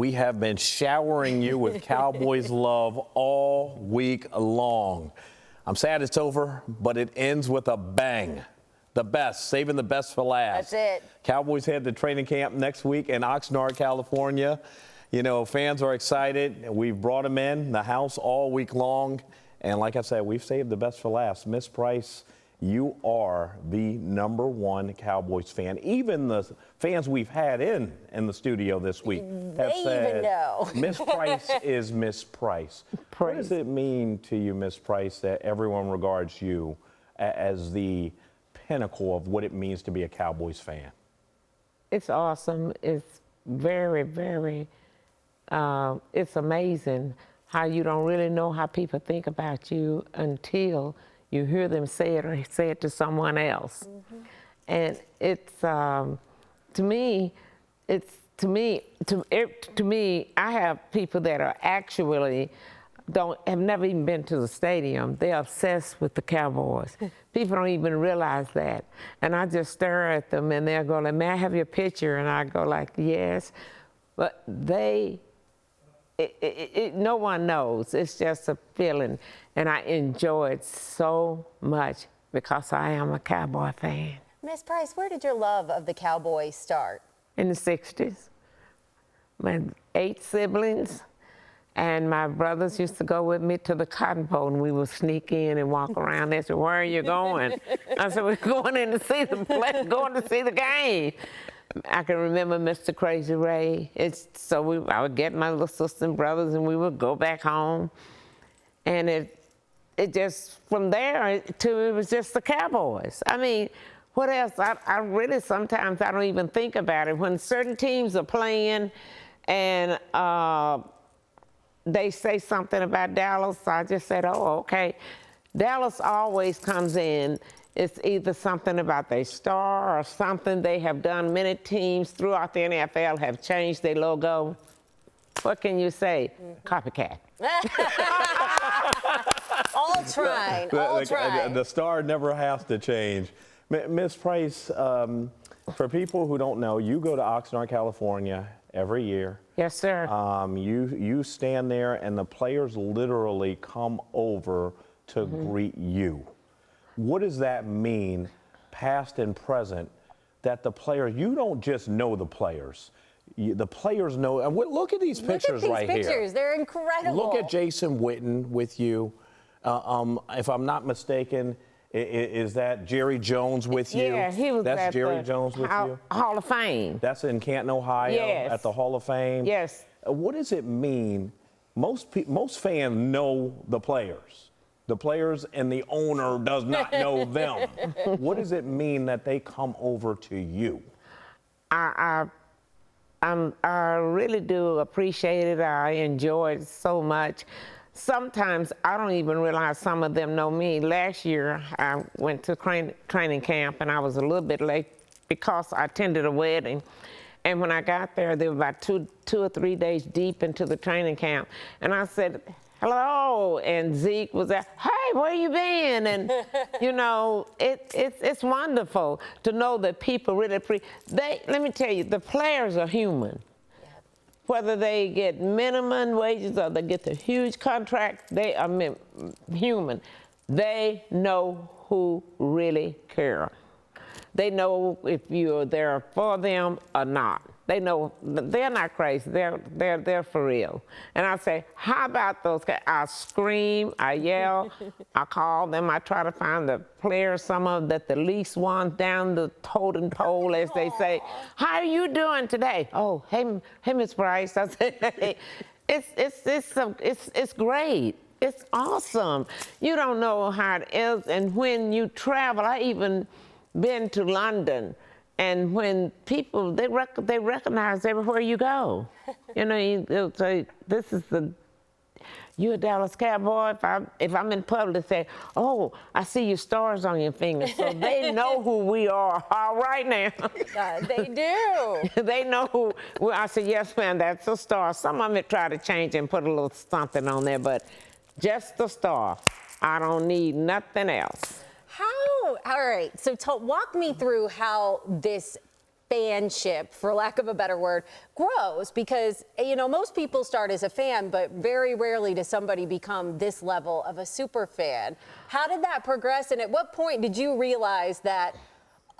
We have been showering you with Cowboys love all week long. I'm sad it's over, but it ends with a bang. The best, saving the best for last. That's it. Cowboys head to training camp next week in Oxnard, California. You know, fans are excited. We've brought them in the house all week long. And like I said, we've saved the best for last. Miss Price, you are the #1 Cowboys fan. Even the fans we've had in the studio this week have said, even know. Miss Price is Miss Price. What does it mean to you, Miss Price, that everyone regards you as the pinnacle of what it means to be a Cowboys fan? It's awesome. It's very, very, it's amazing how you don't really know how people think about you until you hear them say it or say it to someone else. Mm-hmm. And it's, to me, I have people that are actually have never even been to the stadium. They're obsessed with the Cowboys. People don't even realize that. And I just stare at them and they'll go like, "May I have your picture?" And I go like, "Yes." But no one knows. It's just a feeling. And I enjoy it so much because I am a Cowboy fan. Miss Price, where did your love of the Cowboys start? In the 60s. My 8 siblings. And my brothers used to go with me to the Cotton Bowl, and we would sneak in and walk around. They said, "Where are you going?" I said, "We're going in to see the play, going to see the game." I can remember Mr. Crazy Ray. I would get my little sister and brothers, and we would go back home. And it just, from there, it was just the Cowboys. I mean, what else? I really, sometimes I don't even think about it. When certain teams are playing and they say something about Dallas, I just said, "Oh, okay." Dallas always comes in. It's either something about their star or something they have done. Many teams throughout the NFL have changed their logo. What can you say? Copycat. All trying, all trying. The star never has to change. Miss Price, for people who don't know, you go to Oxnard, California every year. Yes, sir. You stand there and the players literally come over to greet you. What does that mean, past and present, that the players, you don't just know the players, the players know, and look at these pictures right here. Look at these pictures, they're incredible. Look at Jason Witten with you. If I'm not mistaken, is that Jerry Jones with you? Yeah, he was That's at Jerry the Jones with you? Hall of Fame. That's in Canton, Ohio, yes. At the Hall of Fame? Yes. What does it mean? Most fans know the players. The players and the owner does not know them. What does it mean that they come over to you? I really do appreciate it. I enjoy it so much. Sometimes I don't even realize some of them know me. Last year, I went to training camp, and I was a little bit late because I attended a wedding. And when I got there, they were about two or 3 days deep into the training camp. And I said, "Hello," and Zeke was there, "Hey, where you been?" And you know, it's wonderful to know that people really let me tell you, the players are human. Yep. Whether they get minimum wages or they get the huge contract, they are human. They know who really care. They know if you're there for them or not. They know they're not crazy. They're for real. And I say, "How about those guys?" I scream, I yell, I call them. I try to find the players, some of them that the least ones down the totem pole, as they say. "How are you doing today?" "Oh, hey, Miss Price." I say, "Hey, it's great. It's awesome. You don't know how it is." And when you travel, I even been to London. And when people, they recognize everywhere you go. You know, they'll say, "You're a Dallas Cowboy." If I'm in public, they say, "Oh, I see your stars on your fingers." So they know who we are all right now. They do. They know who. I said, "Yes, ma'am, that's a star." Some of them try to change and put a little something on there, but just the star. I don't need nothing else. All right, so walk me through how this fanship, for lack of a better word, grows? Because, you know, most people start as a fan, but very rarely does somebody become this level of a super fan. How did that progress, and at what point did you realize that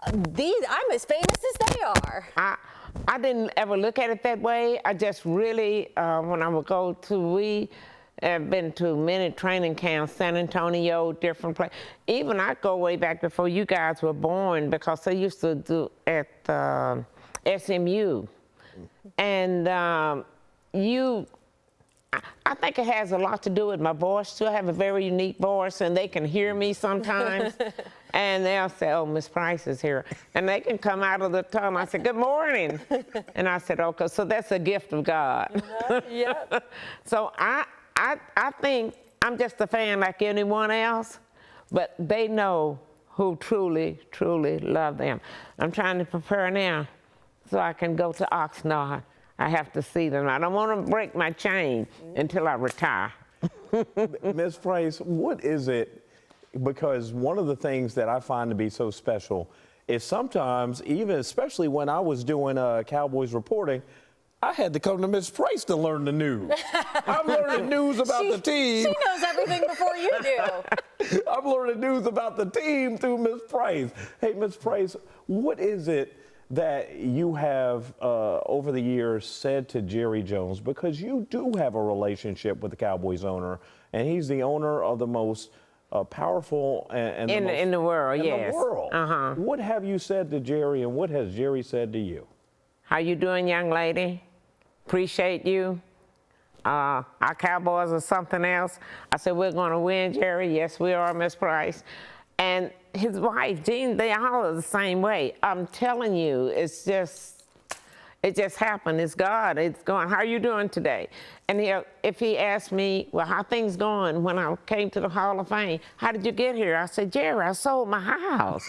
I'm as famous as they are? I didn't ever look at it that way. I just really, when I would go to, we have been to many training camps, San Antonio, different places. Even I go way back before you guys were born, because I used to do at SMU. And I think it has a lot to do with my voice too. I have a very unique voice, and they can hear me sometimes. And they'll say, "Oh, Miss Price is here." And they can come out of the tunnel. I said, "Good morning." And I said, "Okay, so that's a gift of God." Yep. So I think I'm just a fan like anyone else, but they know who truly, truly love them. I'm trying to prepare now so I can go to Oxnard. I have to see them. I don't want to break my chain until I retire. Ms. Price, what is it? Because one of the things that I find to be so special is sometimes, even especially when I was doing Cowboys reporting, I had to come to Ms. Price to learn the news. I'm learning news about the team. She knows everything before you do. I'm learning news about the team through Ms. Price. Hey, Ms. Price, what is it that you have over the years said to Jerry Jones? Because you do have a relationship with the Cowboys owner, and he's the owner of the most powerful and in the world, yes. The world. Uh-huh. What have you said to Jerry, and what has Jerry said to you? How you doing, young lady? Appreciate you. Our Cowboys are something else. I said, we're going to win, Jerry. Yes, we are, Miss Price. And his wife, Jean, they all are the same way. I'm telling you, it just happened. It's God. It's going, how are you doing today? And if he asked me, well, how things going when I came to the Hall of Fame? How did you get here? I said, Jerry, I sold my house.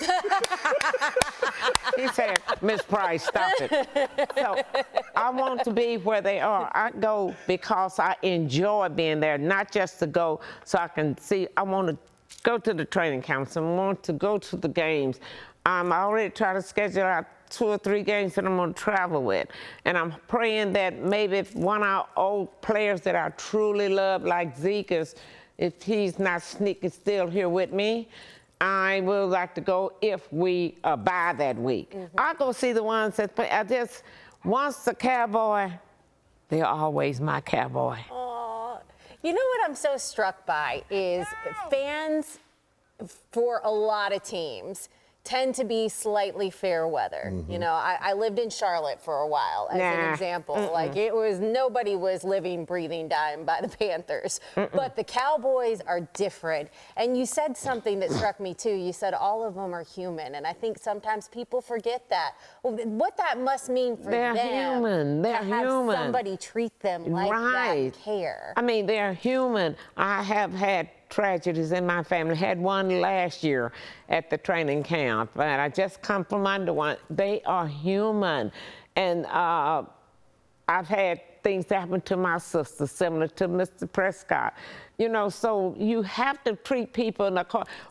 He said, Miss Price, stop it. So I want to be where they are. I go because I enjoy being there, not just to go so I can see. I want to go to the training camps. I want to go to the games. I already try to schedule out 2 or 3 games that I'm going to travel with. And I'm praying that maybe if one of our old players that I truly love, like Zeke, if he's not sneaking still here with me, I would like to go if we are by that week. Mm-hmm. I'll go see the ones that play. Once a Cowboy, they're always my Cowboy. Aww. You know what I'm so struck by is fans for a lot of teams tend to be slightly fair weather. Mm-hmm. You know, I lived in Charlotte for a while as an example. Mm-mm. Like nobody was living, breathing, dying by the Panthers. Mm-mm. But the Cowboys are different. And you said something that struck me too. You said all of them are human. And I think sometimes people forget that. Well, what that must mean for them. They're human. They're to have human. somebody treat them like that care. I mean, they're human. I have had tragedies in my family. Had one last year at the training camp, and I just come from under one. They are human, and I've had things happen to my sister, similar to Mr. Prescott. You know, so you have to treat people in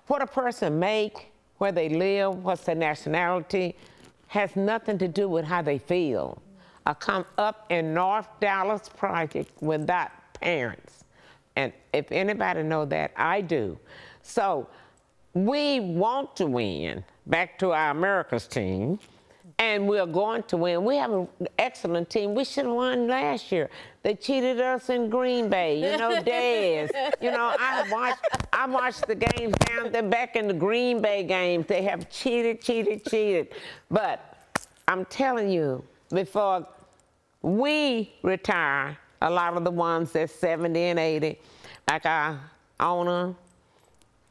what a person make, where they live, what's their nationality, has nothing to do with how they feel. I come up in North Dallas Project without parents. And if anybody know that, I do. So we want to win, back to our America's team, and we're going to win. We have an excellent team. We should have won last year. They cheated us in Green Bay, you know, Dez. You know, I watched the games down there back in the Green Bay games. They have cheated. But I'm telling you, before we retire, a lot of the ones that's 70 and 80, like our owner,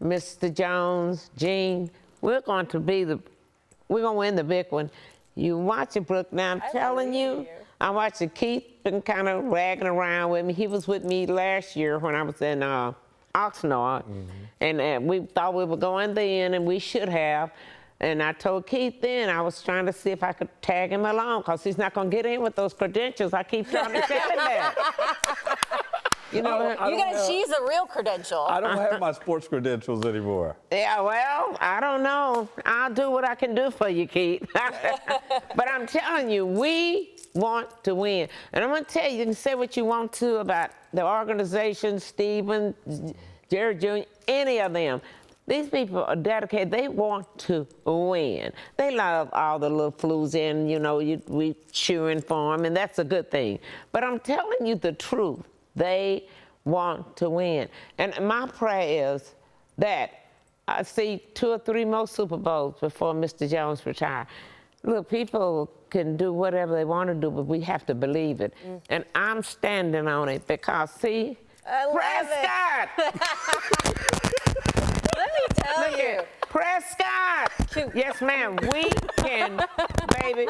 Mr. Jones, Gene, we're going to win the big one. You watch it, Brooke. Now I'm telling you, I watched Keith been kind of ragging around with me. He was with me last year when I was in Oxnard, and we thought we were going then, and we should have. And I told Keith then, I was trying to see if I could tag him along, because he's not going to get in with those credentials. I keep trying to tell him that. You know, she's a real credential. I don't have my sports credentials anymore. yeah, well, I don't know. I'll do what I can do for you, Keith. But I'm telling you, we want to win. And I'm going to tell you, you can say what you want to about the organization, Stephen, Jared Jr., any of them. These people are dedicated. They want to win. They love all the little flus in, we cheering for them, and that's a good thing. But I'm telling you the truth. They want to win. And my prayer is that I see 2 or 3 more Super Bowls before Mr. Jones retires. Look, people can do whatever they want to do, but we have to believe it. And I'm standing on it because, see, Prescott! Let me tell you. Prescott! Yes, ma'am, we can, baby,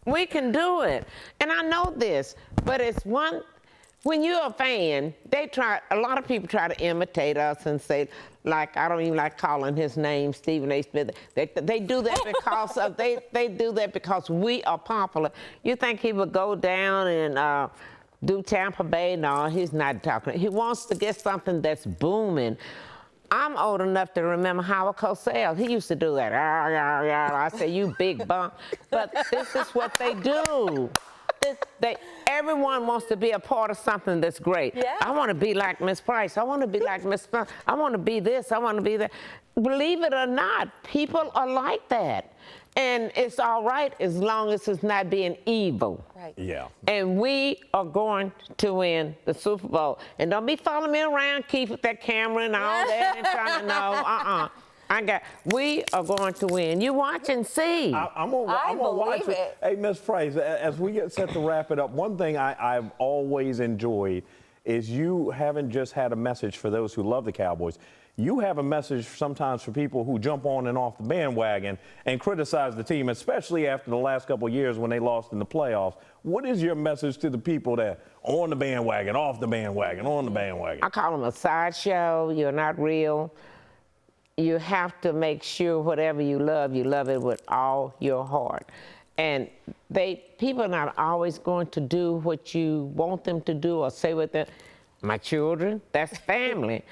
we can do it. And I know this, but it's when you're a fan, a lot of people try to imitate us and say, like, I don't even like calling his name Stephen A. Smith. They do that because they do that because we are popular. You think he would go down and do Tampa Bay? No, he's not talking. He wants to get something that's booming. I'm old enough to remember Howard Cosell. He used to do that. I say, you big bum. But this is what they do. Everyone wants to be a part of something that's great. Yeah. I want to be like Miss Price. I want to be like Miss Price. I want to be this. I want to be that. Believe it or not, people are like that. And it's all right as long as it's not being evil. Right. Yeah. And we are going to win the Super Bowl. And don't be following me around, Keith, with that camera and all that and trying to know. We are going to win. You watch and see. I'm gonna watch it. Hey, Miss Price, as we get set to wrap it up, one thing I've always enjoyed is you haven't just had a message for those who love the Cowboys. You have a message sometimes for people who jump on and off the bandwagon and criticize the team, especially after the last couple of years when they lost in the playoffs. What is your message to the people that are on the bandwagon, off the bandwagon, on the bandwagon? I call them a sideshow. You're not real. You have to make sure whatever you love it with all your heart. And people are not always going to do what you want them to do or say what my children, that's family.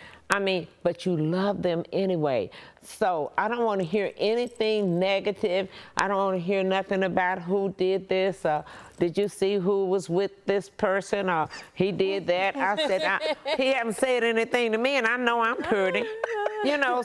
But you love them anyway. So I don't want to hear anything negative. I don't want to hear nothing about who did this. Did you see who was with this person? Or he did that. I said, he haven't said anything to me, and I know I'm pretty.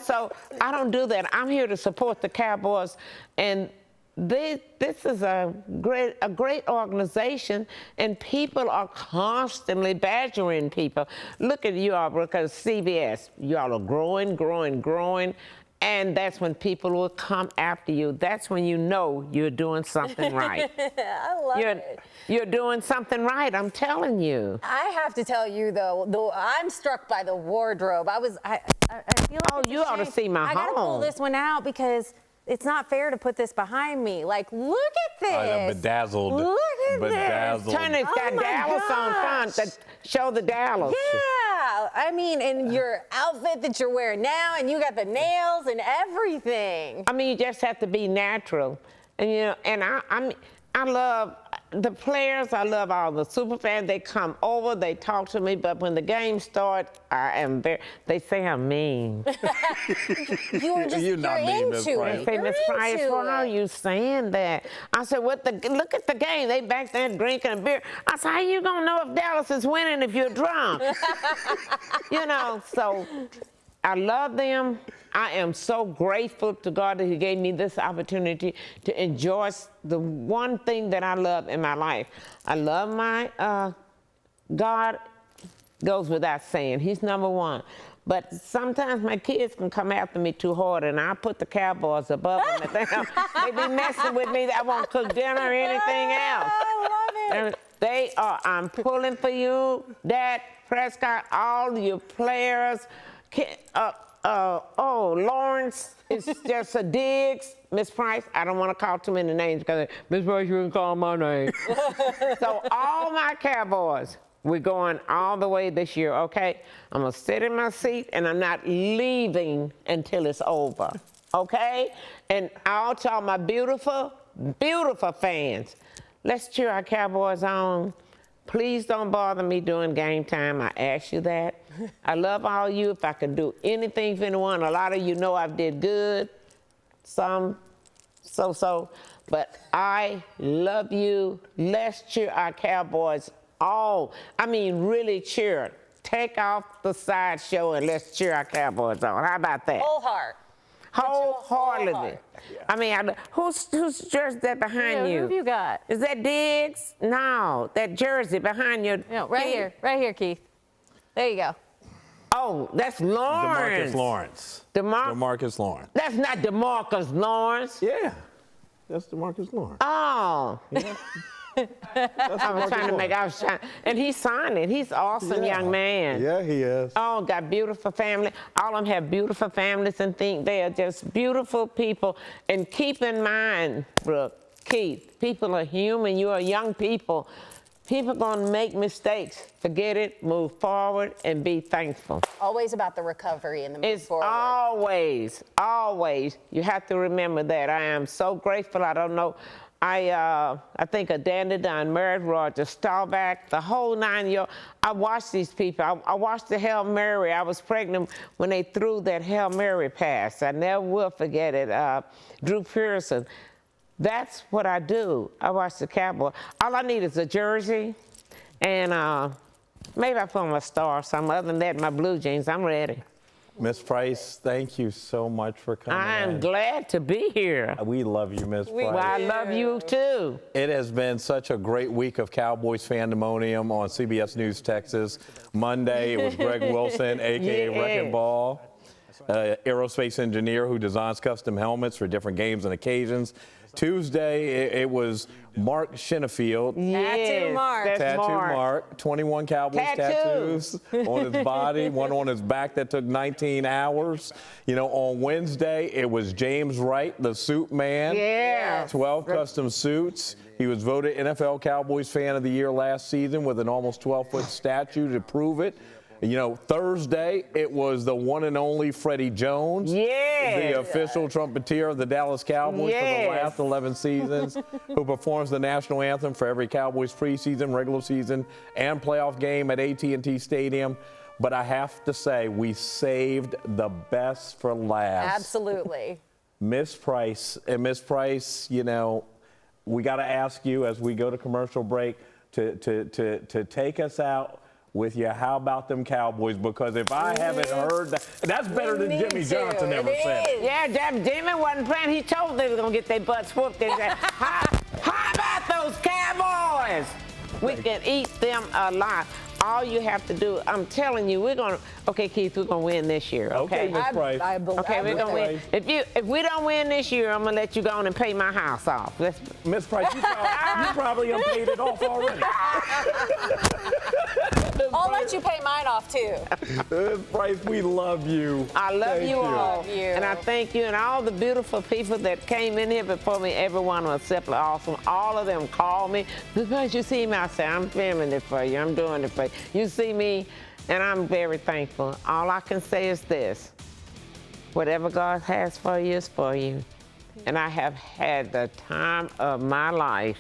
So I don't do that. I'm here to support the Cowboys. And this is a great organization, and people are constantly badgering people. Look at you all, because CBS, you all are growing, and that's when people will come after you. That's when you know you're doing something right. I love it. You're doing something right, I'm telling you. I have to tell you, though, I'm struck by the wardrobe. I feel like it's you ought to see my home. I gotta pull this one out because it's not fair to put this behind me. Like, look at this. Bedazzled. Look at this. Turn it, got Dallas on front. That show the Dallas. Yeah, and your outfit that you're wearing now, and you got the nails and everything. You just have to be natural. And, I love the players. I love all the super fans. They come over, they talk to me, but when the game starts, they say I'm mean. You're into it. They say, Miss Price, why are you saying that? I said, look at the game. They back there drinking a beer. I said, how you gonna know if Dallas is winning if you're drunk? So I love them. I am so grateful to God that He gave me this opportunity to enjoy the one thing that I love in my life. I love my God goes without saying. He's number one. But sometimes my kids can come after me too hard, and I put the Cowboys above them. They be messing with me. I won't cook dinner or anything else. I love it. I'm pulling for you, Dad, Prescott, all your players. Lawrence is just a digs. Miss Price, I don't want to call too many names because Miss Price, you can call my name. So all my Cowboys, we're going all the way this year, okay? I'm going to sit in my seat, and I'm not leaving until it's over, okay? And all to all my beautiful, beautiful fans, let's cheer our Cowboys on. Please don't bother me during game time. I ask you that. I love all you. If I could do anything for anyone, a lot of you know I did good, some so. But I love you. Let's cheer our Cowboys all. I mean, really cheer. Take off the sideshow and let's cheer our Cowboys on. How about that? Whole heart. Wholeheartedly. Whole heart. I mean, whose jersey that behind you? Who have you got? Is that Diggs? No, that jersey behind you. No, right here, Keith. There you go. Oh, that's Lawrence. DeMarcus Lawrence. DeMar- DeMarcus Lawrence. That's not DeMarcus Lawrence. Yeah, that's DeMarcus Lawrence. Oh. Yeah. I was trying, and he signed it. He's an awesome young man. Yeah, he is. Oh, got beautiful family. All of them have beautiful families and think they are just beautiful people. And keep in mind, Brooke, Keith, people are human. You are young people. People gonna make mistakes. Forget it, move forward, and be thankful. Always about the recovery and the move It's forward. always. You have to remember that. I am so grateful. I don't know. I think of Danny Dunn, Merritt Rogers, Staubach, the whole 9 years. I watched these people. I watched the Hail Mary. I was pregnant when they threw that Hail Mary pass. I never will forget it. Drew Pearson. That's what I do. I watch the Cowboys. All I need is a jersey, and maybe I put on my star or something. Other than that, my blue jeans, I'm ready. Miss Price, thank you so much for coming I'm in. glad to be here. We love you, Miss Price. Well, I love you too. It has been such a great week of Cowboys Fandemonium on CBS News Texas. Monday, it was Greg Wilson, a.k.a. Wrecking Ball, aerospace engineer who designs custom helmets for different games and occasions. Tuesday, it was Mark Shinnefield. Tattoo Mark. That's Tattoo Mark. Mark, 21 Cowboys tattoos on his body, one on his back that took 19 hours. You know, on Wednesday, it was James Wright, the suit man. Yeah. 12 custom suits. He was voted NFL Cowboys Fan of the Year last season with an almost 12-foot statue to prove it. You know, Thursday, it was the one and only Freddie Jones, Yes. the official trumpeter of the Dallas Cowboys for the last 11 seasons, who performs the national anthem for every Cowboys preseason, regular season, and playoff game at AT&T Stadium. But I have to say, we saved the best for last. Absolutely. Miss Price. And Miss Price, you know, we got to ask you as we go to commercial break to take us out with your How About Them Cowboys, because if I haven't heard that, that's better than Jimmy Johnson ever said. Yeah, Jimmy wasn't playing. He told them they were going to get their butts whooped. They said, how about those Cowboys? We can eat them alive. All you have to do, I'm telling you, we're going to, okay, Keith, we're going to win this year, okay? Miss Price. Okay, we're going to win. If we don't win this year, I'm going to let you go on and pay my house off. Miss Price, you probably paid it off already. I'll let you pay mine off, too. Miss Price, we love you. I love Thank you all. Love you. And I thank you and all the beautiful people that came in here before me. Everyone was simply awesome. All of them called me. Because you see me, I say, I'm filming it for you. I'm doing it for you. You see me, and I'm very thankful. All I can say is this. Whatever God has for you is for you. And I have had the time of my life.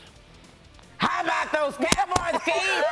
How about those Cowboys, Keith?